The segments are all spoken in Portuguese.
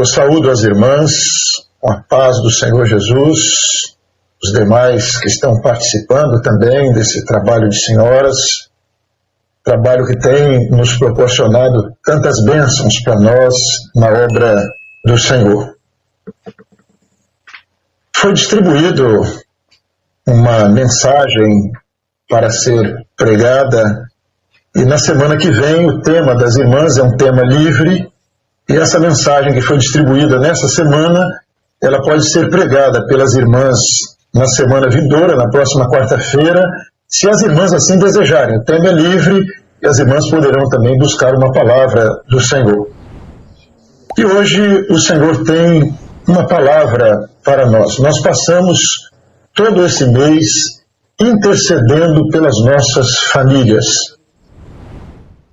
Eu saúdo as irmãs com a paz do Senhor Jesus, os demais que estão participando também desse trabalho de senhoras, trabalho que tem nos proporcionado tantas bênçãos para nós na obra do Senhor. Foi distribuído uma mensagem para ser pregada e na semana que vem o tema das irmãs é um tema livre e essa mensagem que foi distribuída nessa semana, ela pode ser pregada pelas irmãs na semana vindoura, na próxima quarta-feira, se as irmãs assim desejarem. O tema é livre e as irmãs poderão também buscar uma palavra do Senhor. E hoje o Senhor tem uma palavra para nós. Nós passamos todo esse mês intercedendo pelas nossas famílias.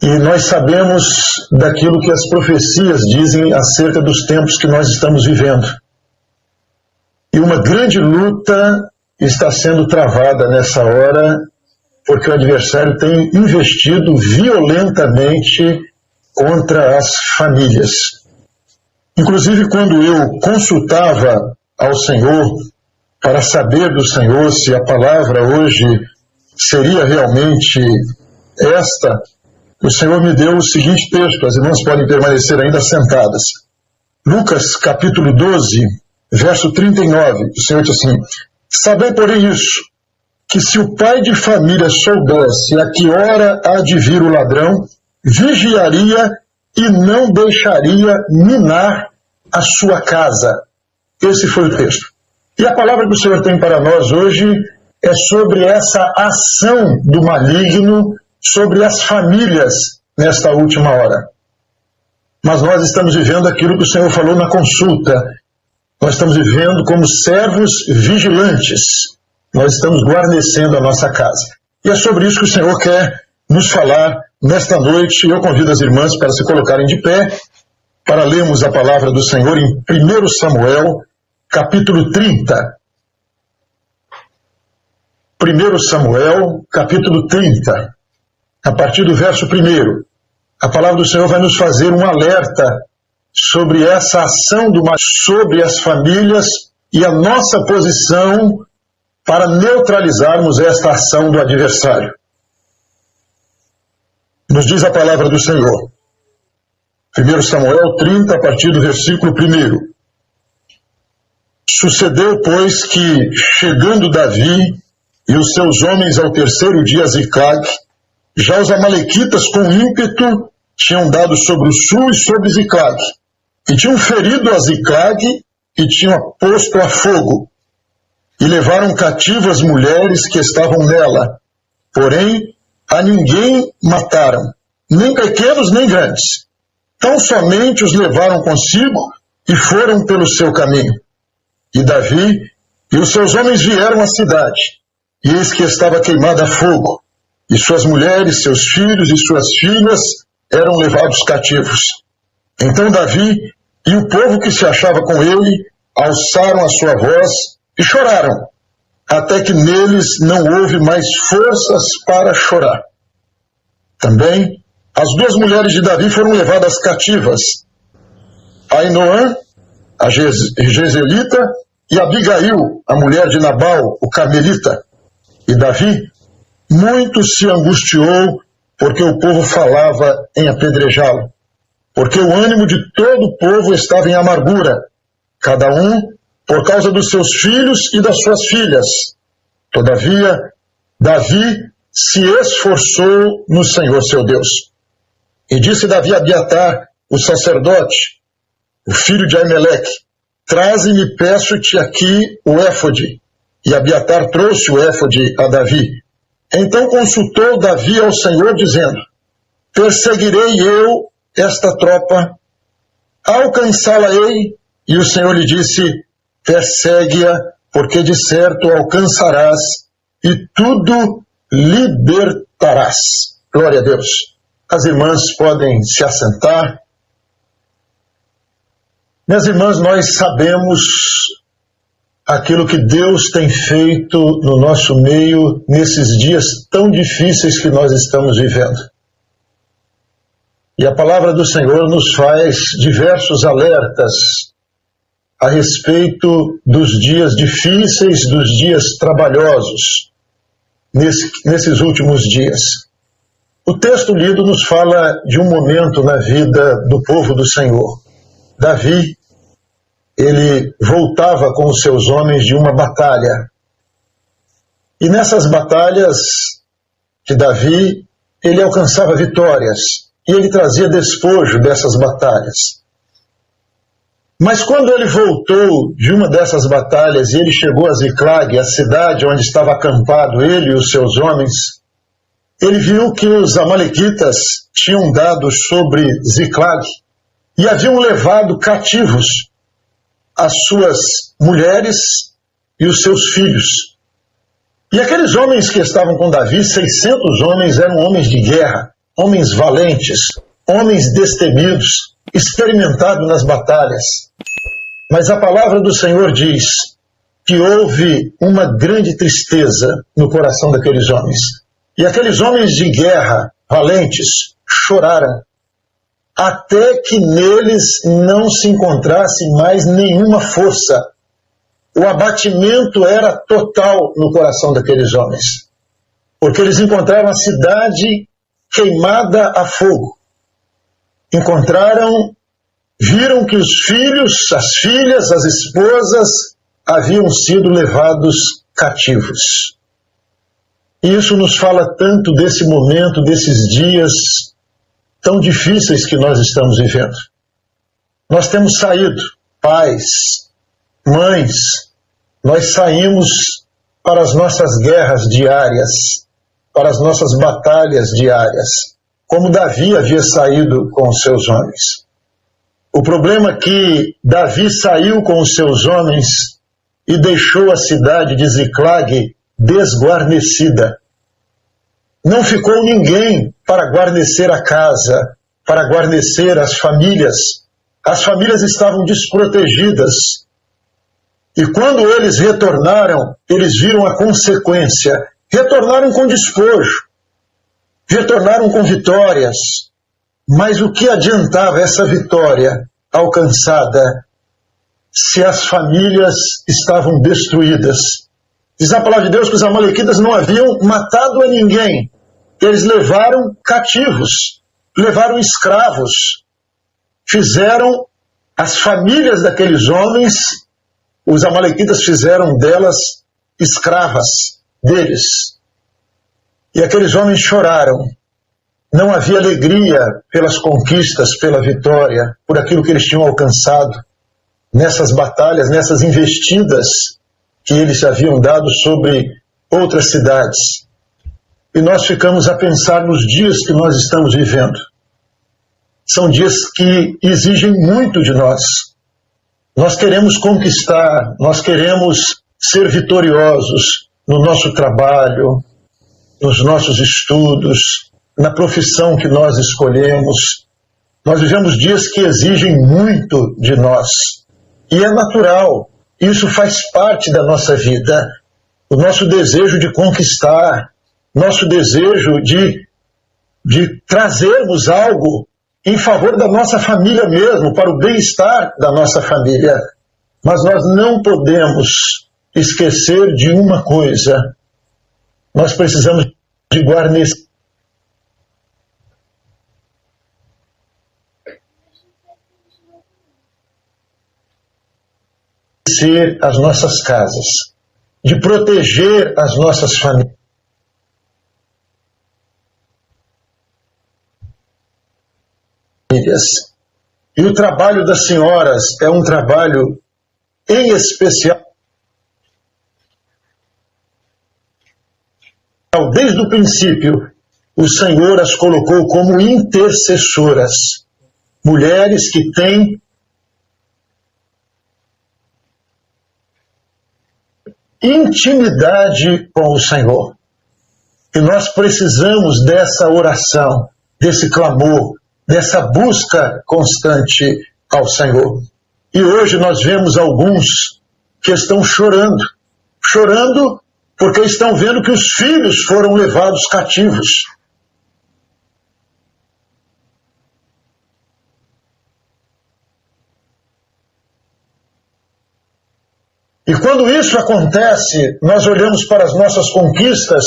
E nós sabemos daquilo que as profecias dizem acerca dos tempos que nós estamos vivendo. E uma grande luta está sendo travada nessa hora, porque o adversário tem investido violentamente contra as famílias. Inclusive, quando eu consultava ao Senhor para saber do Senhor se a palavra hoje seria realmente esta, o Senhor me deu o seguinte texto, as irmãs podem permanecer ainda sentadas. Lucas capítulo 12, verso 39, o Senhor diz assim: sabei, porém, isso, que se o pai de família soubesse a que hora há de vir o ladrão, vigiaria e não deixaria minar a sua casa. Esse foi o texto. E a palavra que o Senhor tem para nós hoje é sobre essa ação do maligno sobre as famílias nesta última hora. Mas nós estamos vivendo aquilo que o Senhor falou na consulta. Nós estamos vivendo como servos vigilantes. Nós estamos guarnecendo a nossa casa. E é sobre isso que o Senhor quer nos falar nesta noite. Eu convido as irmãs para se colocarem de pé, para lermos a palavra do Senhor em 1 Samuel, capítulo 30. 1 Samuel, capítulo 30. A partir do verso 1, a palavra do Senhor vai nos fazer um alerta sobre essa ação sobre as famílias e a nossa posição para neutralizarmos esta ação do adversário. Nos diz a palavra do Senhor. 1 Samuel 30, a partir do versículo 1. Sucedeu, pois, que, chegando Davi e os seus homens ao terceiro dia a Ziclag, já os amalequitas com ímpeto tinham dado sobre o sul e sobre Ziclag, e tinham ferido a Ziclag e tinham posto a fogo, e levaram cativo as mulheres que estavam nela, porém a ninguém mataram, nem pequenos nem grandes, tão somente os levaram consigo e foram pelo seu caminho. E Davi e os seus homens vieram à cidade, e eis que estava queimada a fogo, e suas mulheres, seus filhos e suas filhas eram levados cativos. Então Davi e o povo que se achava com ele alçaram a sua voz e choraram, até que neles não houve mais forças para chorar. Também as duas mulheres de Davi foram levadas cativas, Ainoã, a Jezreelita, e Abigail, a mulher de Nabal, o Carmelita. E Davi muito se angustiou, porque o povo falava em apedrejá-lo, porque o ânimo de todo o povo estava em amargura, cada um por causa dos seus filhos e das suas filhas. Todavia, Davi se esforçou no Senhor seu Deus. E disse Davi a Abiatar, o sacerdote, o filho de Aimeleque: traze-me, peço-te aqui o éfode. E Abiatar trouxe o éfode a Davi. Então consultou Davi ao Senhor, dizendo: perseguirei eu esta tropa, alcançá-la-ei? E o Senhor lhe disse: persegue-a, porque de certo alcançarás, e tudo libertarás. Glória a Deus. As irmãs podem se assentar. Minhas irmãs, nós sabemos aquilo que Deus tem feito no nosso meio nesses dias tão difíceis que nós estamos vivendo. E a palavra do Senhor nos faz diversos alertas a respeito dos dias difíceis, dos dias trabalhosos, nesses últimos dias. O texto lido nos fala de um momento na vida do povo do Senhor. Davi, ele voltava com os seus homens de uma batalha. E nessas batalhas de Davi, ele alcançava vitórias e ele trazia despojo dessas batalhas. Mas quando ele voltou de uma dessas batalhas e ele chegou a Ziclag, a cidade onde estava acampado ele e os seus homens, ele viu que os amalequitas tinham dado sobre Ziclag e haviam levado cativos as suas mulheres e os seus filhos. E aqueles homens que estavam com Davi, 600 homens, eram homens de guerra, homens valentes, homens destemidos, experimentados nas batalhas. Mas a palavra do Senhor diz que houve uma grande tristeza no coração daqueles homens. E aqueles homens de guerra, valentes, choraram, até que neles não se encontrasse mais nenhuma força. O abatimento era total no coração daqueles homens, porque eles encontraram a cidade queimada a fogo. Viram que os filhos, as filhas, as esposas haviam sido levados cativos. E isso nos fala tanto desse momento, desses dias tão difíceis que nós estamos vivendo. Nós temos saído, pais, mães, nós saímos para as nossas guerras diárias, para as nossas batalhas diárias, como Davi havia saído com os seus homens. O problema é que Davi saiu com os seus homens e deixou a cidade de Ziclag desguarnecida. Não ficou ninguém para guarnecer a casa, para guarnecer as famílias. As famílias estavam desprotegidas. E quando eles retornaram, eles viram a consequência. Retornaram com despojo, retornaram com vitórias. Mas o que adiantava essa vitória alcançada se as famílias estavam destruídas? Diz a palavra de Deus que os amalequitas não haviam matado a ninguém. Eles levaram cativos, levaram escravos, fizeram as famílias daqueles homens, os amalequitas fizeram delas escravas deles. E aqueles homens choraram. Não havia alegria pelas conquistas, pela vitória, por aquilo que eles tinham alcançado nessas batalhas, nessas investidas que eles haviam dado sobre outras cidades. E nós ficamos a pensar nos dias que nós estamos vivendo. São dias que exigem muito de nós. Nós queremos conquistar, nós queremos ser vitoriosos no nosso trabalho, nos nossos estudos, na profissão que nós escolhemos. Nós vivemos dias que exigem muito de nós. E é natural, isso faz parte da nossa vida. O nosso desejo de conquistar, nosso desejo de trazermos algo em favor da nossa família mesmo, para o bem-estar da nossa família. Mas nós não podemos esquecer de uma coisa. Nós precisamos de guarnecer as nossas casas, de proteger as nossas famílias. E o trabalho das senhoras é um trabalho em especial. Desde o princípio, o Senhor as colocou como intercessoras, mulheres que têm intimidade com o Senhor. E nós precisamos dessa oração, desse clamor, dessa busca constante ao Senhor. E hoje nós vemos alguns que estão chorando porque estão vendo que os filhos foram levados cativos. E quando isso acontece, nós olhamos para as nossas conquistas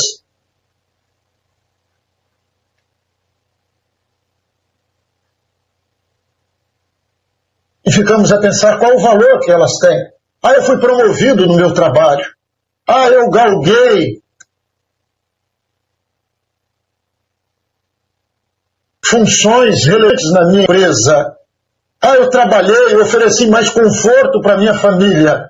e ficamos a pensar qual o valor que elas têm. Ah, eu fui promovido no meu trabalho. Ah, eu galguei funções relevantes na minha empresa. Ah, eu trabalhei, eu ofereci mais conforto para minha família.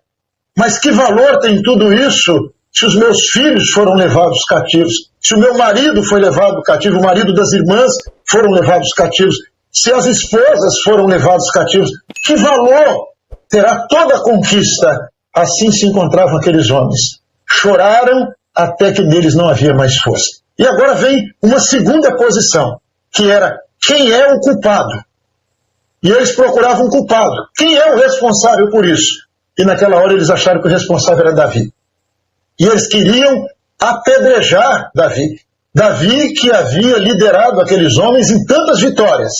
Mas que valor tem tudo isso se os meus filhos foram levados cativos? Se o meu marido foi levado cativo, o marido das irmãs foram levados cativos, se as esposas foram levadas cativos, que valor terá toda a conquista? Assim se encontravam aqueles homens. Choraram até que neles não havia mais força. E agora vem uma segunda posição, que era quem é o culpado? E eles procuravam um culpado. Quem é o responsável por isso? E naquela hora eles acharam que o responsável era Davi. E eles queriam apedrejar Davi. Davi que havia liderado aqueles homens em tantas vitórias.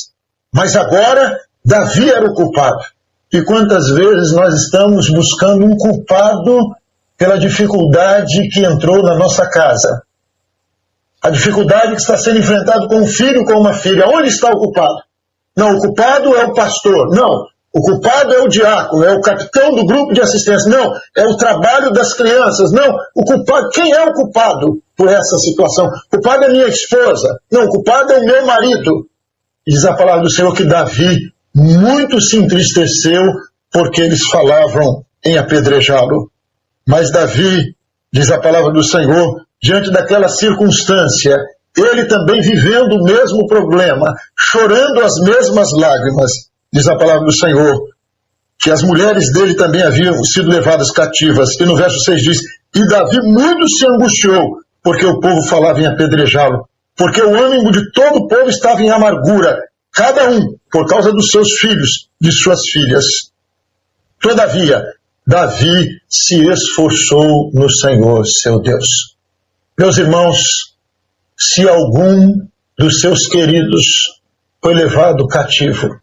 Mas agora Davi era o culpado. E quantas vezes nós estamos buscando um culpado pela dificuldade que entrou na nossa casa? A dificuldade que está sendo enfrentada com um filho, com uma filha. Onde está o culpado? Não, o culpado é o pastor. Não, o culpado é o diácono, é o capitão do grupo de assistência. Não, é o trabalho das crianças. Não, o culpado, quem é o culpado por essa situação? O culpado é minha esposa. Não, o culpado é o meu marido. Diz a palavra do Senhor que Davi muito se entristeceu porque eles falavam em apedrejá-lo. Mas Davi, diz a palavra do Senhor, diante daquela circunstância, ele também vivendo o mesmo problema, chorando as mesmas lágrimas, diz a palavra do Senhor, que as mulheres dele também haviam sido levadas cativas. E no verso 6 diz, e Davi muito se angustiou, porque o povo falava em apedrejá-lo, porque o ânimo de todo o povo estava em amargura, cada um por causa dos seus filhos, de suas filhas. Todavia, Davi se esforçou no Senhor, seu Deus. Meus irmãos, se algum dos seus queridos foi levado cativo,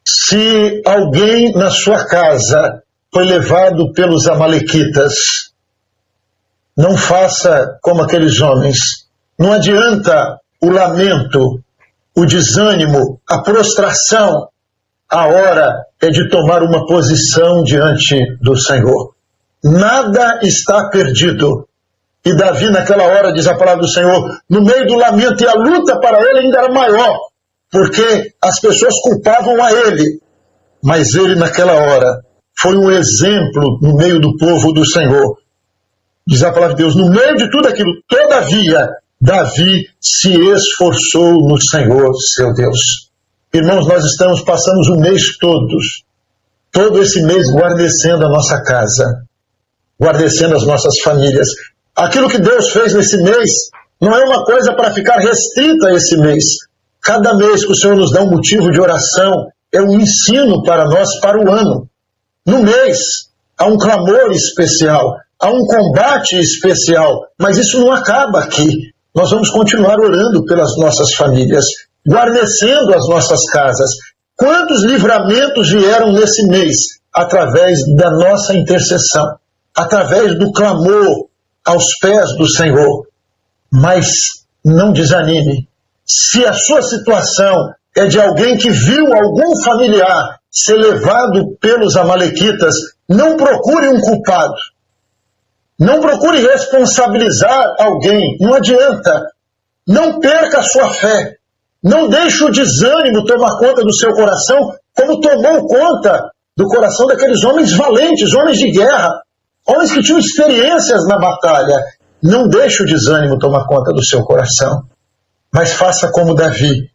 se alguém na sua casa foi levado pelos amalequitas, não faça como aqueles homens. Não adianta o lamento, o desânimo, a prostração. A hora é de tomar uma posição diante do Senhor. Nada está perdido. E Davi naquela hora, diz a palavra do Senhor, no meio do lamento, e a luta para ele ainda era maior, porque as pessoas culpavam a ele. Mas ele naquela hora foi um exemplo no meio do povo do Senhor. Diz a palavra de Deus, no meio de tudo aquilo, todavia, Davi se esforçou no Senhor, seu Deus. Irmãos, nós passamos o mês todo esse mês guardecendo a nossa casa, guardecendo as nossas famílias. Aquilo que Deus fez nesse mês não é uma coisa para ficar restrita a esse mês. Cada mês que o Senhor nos dá um motivo de oração, é um ensino para nós para o ano. No mês, há um clamor especial, há um combate especial, mas isso não acaba aqui. Nós vamos continuar orando pelas nossas famílias, guardecendo as nossas casas. Quantos livramentos vieram nesse mês através da nossa intercessão, através do clamor aos pés do Senhor. Mas não desanime. Se a sua situação é de alguém que viu algum familiar ser levado pelos amalequitas, não procure um culpado. Não procure responsabilizar alguém. Não adianta. Não perca a sua fé. Não deixe o desânimo tomar conta do seu coração, como tomou conta do coração daqueles homens valentes, homens de guerra, homens que tinham experiências na batalha. Não deixe o desânimo tomar conta do seu coração, mas faça como Davi.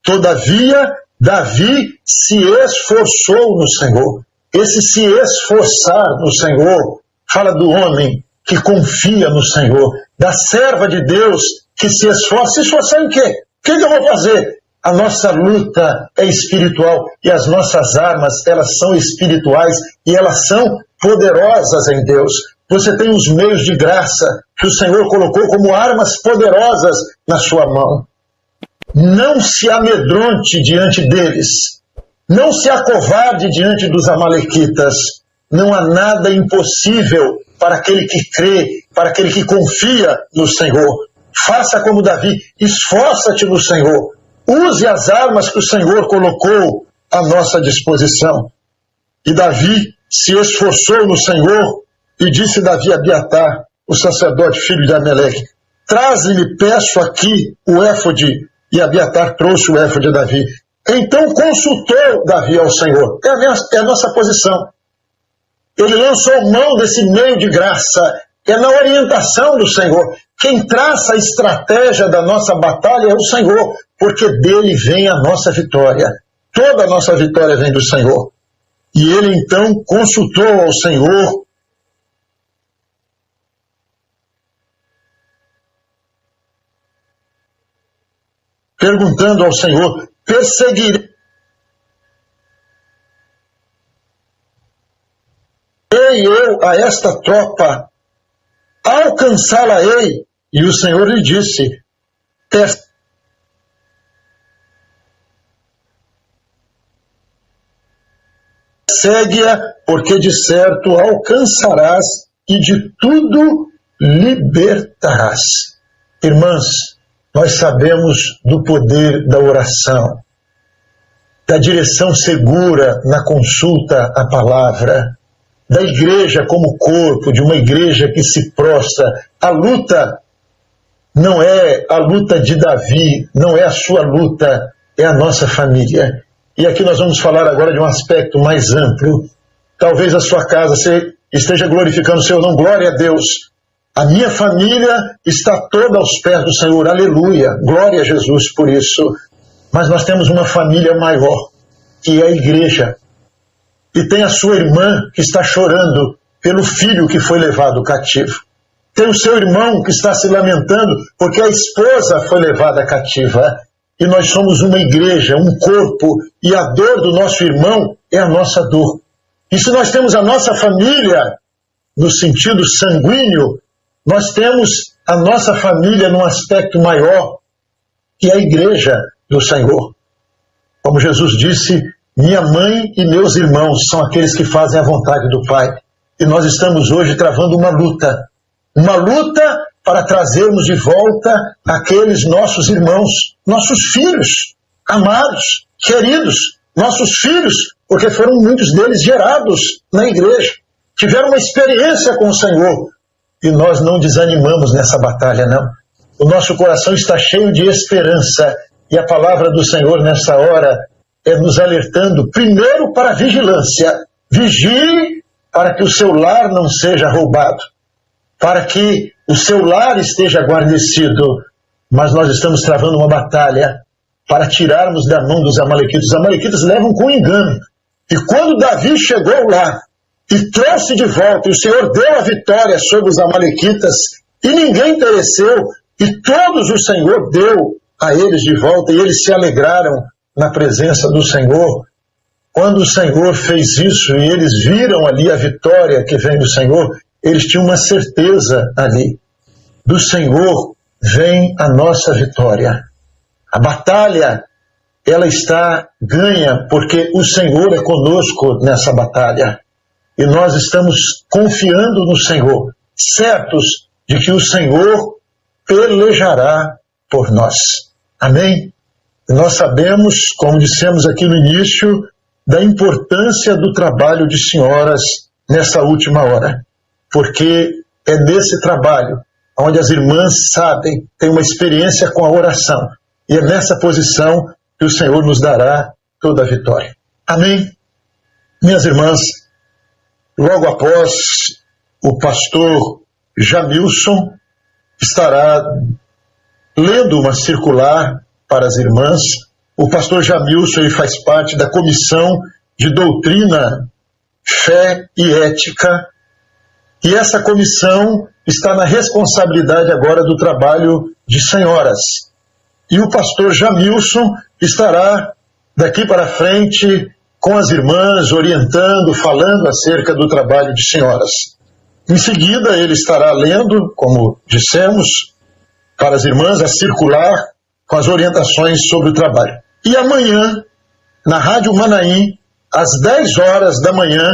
Todavia, Davi se esforçou no Senhor. Esse se esforçar no Senhor fala do homem que confia no Senhor, da serva de Deus que se esforça. Se esforçar em quê? O que eu vou fazer? A nossa luta é espiritual e as nossas armas, elas são espirituais e elas são poderosas em Deus. Você tem os meios de graça que o Senhor colocou como armas poderosas na sua mão. Não se amedronte diante deles. Não se acovarde diante dos amalequitas. não há nada impossível para aquele que crê, para aquele que confia no Senhor. Faça como Davi, esforça-te no Senhor. Use as armas que o Senhor colocou à nossa disposição. E Davi se esforçou no Senhor e disse Davi a Abiatar, o sacerdote filho de Ameleque, traze-lhe, peço aqui, o éfode. E Abiatar trouxe o éfode a Davi. Então consultou Davi ao Senhor. É a nossa posição. Ele lançou mão desse meio de graça. É na orientação do Senhor. Quem traça a estratégia da nossa batalha é o Senhor, porque dele vem a nossa vitória. Toda a nossa vitória vem do Senhor. E ele então consultou ao Senhor, perguntando ao Senhor, perseguirei eu a esta tropa, alcançá-la-ei? E o Senhor lhe disse, persegue-a, porque de certo alcançarás e de tudo libertarás. Irmãs, nós sabemos do poder da oração, da direção segura na consulta à palavra, da igreja como corpo, de uma igreja que se prostra. A luta não é a luta de Davi, não é a sua luta, é a nossa família. E aqui nós vamos falar agora de um aspecto mais amplo. Talvez a sua casa esteja glorificando o Senhor, não, glória a Deus. A minha família está toda aos pés do Senhor, aleluia, glória a Jesus por isso. Mas nós temos uma família maior, que é a igreja. E tem a sua irmã que está chorando pelo filho que foi levado cativo. Tem o seu irmão que está se lamentando porque a esposa foi levada cativa. E nós somos uma igreja, um corpo, e a dor do nosso irmão é a nossa dor. E se nós temos a nossa família no sentido sanguíneo, nós temos a nossa família num aspecto maior, que é a igreja do Senhor. Como Jesus disse, minha mãe e meus irmãos são aqueles que fazem a vontade do Pai. E nós estamos hoje travando uma luta para trazermos de volta aqueles nossos irmãos, nossos filhos, amados, queridos, nossos filhos, porque foram muitos deles gerados na igreja, tiveram uma experiência com o Senhor, e nós não desanimamos nessa batalha, não. O nosso coração está cheio de esperança, e a palavra do Senhor nessa hora é nos alertando, primeiro para a vigilância. Vigie para que o seu lar não seja roubado, para que o seu lar esteja guarnecido, mas nós estamos travando uma batalha para tirarmos da mão dos amalequitas. Os amalequitas levam com engano, e quando Davi chegou lá e trouxe de volta, e o Senhor deu a vitória sobre os amalequitas, e ninguém pereceu, e todos o Senhor deu a eles de volta, e eles se alegraram na presença do Senhor. Quando o Senhor fez isso, e eles viram ali a vitória que vem do Senhor, eles tinham uma certeza ali. Do Senhor vem a nossa vitória. A batalha, ela está ganha porque o Senhor é conosco nessa batalha. E nós estamos confiando no Senhor, certos de que o Senhor pelejará por nós. Amém? E nós sabemos, como dissemos aqui no início, da importância do trabalho de senhoras nessa última hora. Porque é nesse trabalho onde as irmãs sabem, têm uma experiência com a oração. E é nessa posição que o Senhor nos dará toda a vitória. Amém? Minhas irmãs, logo após o pastor Jamilson estará lendo uma circular para as irmãs. O pastor Jamilson ele faz parte da Comissão de Doutrina, Fé e Ética. E essa comissão está na responsabilidade agora do trabalho de senhoras. E o pastor Jamilson estará daqui para frente com as irmãs, orientando, falando acerca do trabalho de senhoras. Em seguida, ele estará lendo, como dissemos, para as irmãs, a circular com as orientações sobre o trabalho. E amanhã, na Rádio Manaim, às 10 horas da manhã,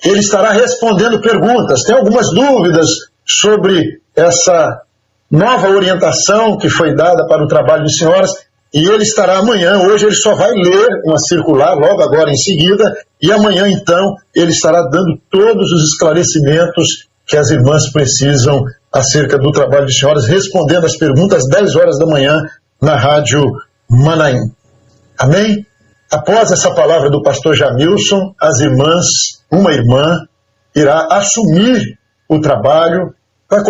ele estará respondendo perguntas. Tem algumas dúvidas sobre essa nova orientação que foi dada para o trabalho de senhoras, e ele estará amanhã. Hoje ele só vai ler uma circular logo agora em seguida, e amanhã então ele estará dando todos os esclarecimentos que as irmãs precisam acerca do trabalho de senhoras, respondendo as perguntas às 10 horas da manhã na Rádio Manaim. Amém? Após essa palavra do pastor Jamilson, as irmãs, uma irmã, irá assumir o trabalho, vai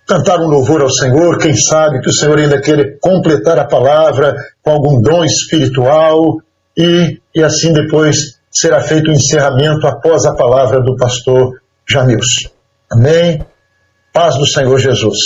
cantar um louvor ao Senhor. Quem sabe que o Senhor ainda queira completar a palavra com algum dom espiritual, e assim depois será feito o encerramento após a palavra do pastor Jamilson. Amém? Paz do Senhor Jesus.